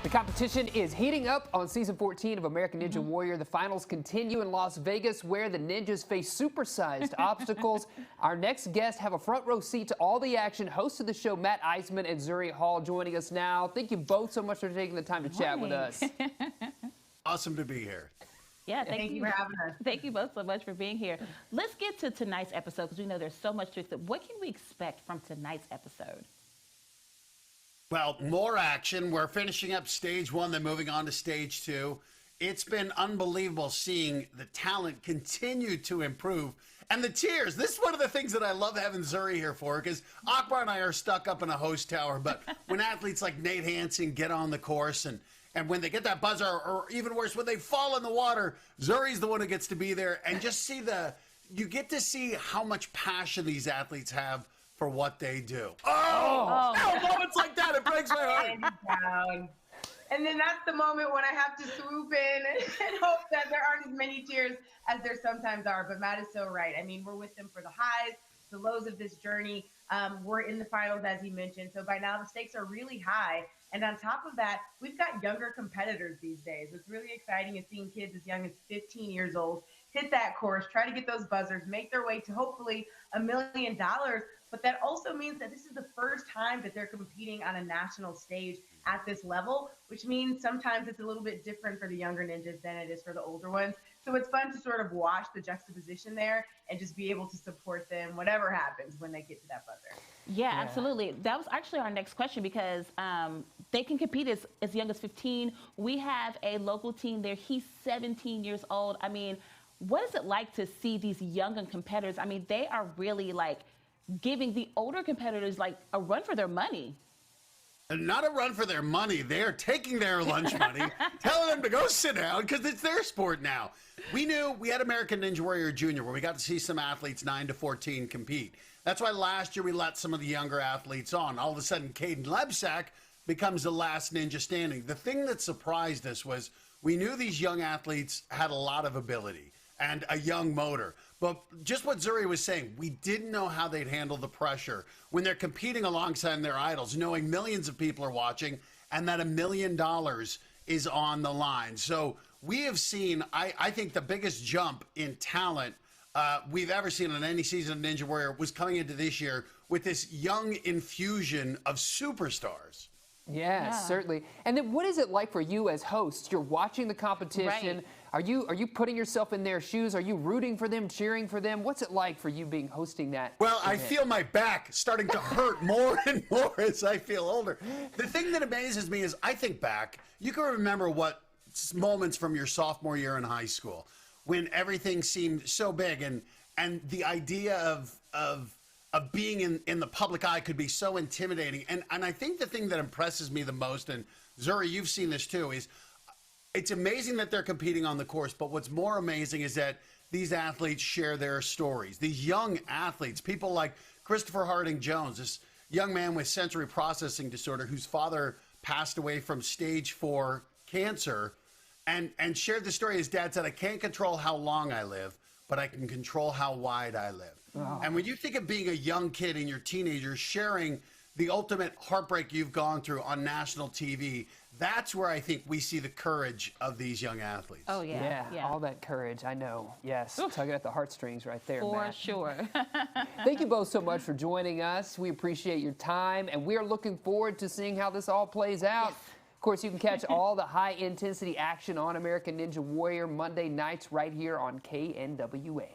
The competition is heating up on season 14 of American Ninja Warrior. The finals continue in Las Vegas, where the ninjas face supersized obstacles. Our next guests have a front row seat to all the action. Host of the show, Matt Iseman and Zuri Hall, joining us now. Thank you both so much for taking the time to chat with us. Awesome to be here. Yeah, thank you for having us. Thank you both so much for being here. Let's get to tonight's episode because we know there's so much to expect. What can we expect from tonight's episode? Well, more action. We're finishing up stage one, then moving on to stage two. It's been unbelievable seeing the talent continue to improve. And the tears. This is one of the things that I love having Zuri here for, because Akbar and I are stuck up in a host tower. But when athletes like Nate Hansen get on the course and when they get that buzzer, or even worse, when they fall in the water, Zuri's the one who gets to be there and just see you get to see how much passion these athletes have for what they do. Oh. Moments like that, it breaks my heart. Down. And then that's the moment when I have to swoop in and hope that there aren't as many tears as there sometimes are. But Matt is so right. I mean, we're with them for the highs, the lows of this journey. We're in the finals, as he mentioned. So by now the stakes are really high. And on top of that, we've got younger competitors these days. What's really exciting is seeing kids as young as 15 years old hit that course, try to get those buzzers, make their way to hopefully $1 million. But that also means that this is the first time that they're competing on a national stage at this level, which means sometimes it's a little bit different for the younger ninjas than it is for the older ones. So it's fun to sort of watch the juxtaposition there and just be able to support them, whatever happens when they get to that buzzer. Yeah, absolutely. That was actually our next question because they can compete as young as 15. We have a local team there. He's 17 years old. I mean, what is it like to see these younger competitors? I mean, they are really like giving the older competitors like a run for their money. And not a run for their money. They're taking their lunch money, telling them to go sit down because it's their sport now. We knew we had American Ninja Warrior Junior where we got to see some athletes 9 to 14 compete. That's why last year we let some of the younger athletes on. All of a sudden, Caden Lebsack becomes the last ninja standing. The thing that surprised us was we knew these young athletes had a lot of ability and a young motor. But just what Zuri was saying, we didn't know how they'd handle the pressure when they're competing alongside their idols, knowing millions of people are watching and that $1 million is on the line. So we have seen, I think, the biggest jump in talent we've ever seen on any season of Ninja Warrior was coming into this year with this young infusion of superstars. Yeah, certainly. And then what is it like for you as hosts? You're watching the competition. Right. Are you putting yourself in their shoes? Are you rooting for them, cheering for them? What's it like for you being hosting that? Well, I feel my back starting to hurt more and more as I feel older. The thing that amazes me is I think back, you can remember what moments from your sophomore year in high school when everything seemed so big and the idea of being in the public eye could be so intimidating. And I think the thing that impresses me the most, and Zuri, you've seen this too, is it's amazing that they're competing on the course, but what's more amazing is that these athletes share their stories. These young athletes, people like Christopher Harding Jones, this young man with sensory processing disorder whose father passed away from stage 4 cancer, and shared the story. His dad said, "I can't control how long I live, but I can control how wide I live." Oh. And when you think of being a young kid and your teenager sharing the ultimate heartbreak you've gone through on national TV, that's where I think we see the courage of these young athletes. Oh, yeah. All that courage, I know. Yes, tugging at the heartstrings right there, For Matt. sure. Thank you both so much for joining us. We appreciate your time, and we're looking forward to seeing how this all plays out. Yes. Of course, you can catch all the high-intensity action on American Ninja Warrior Monday nights right here on KNWA.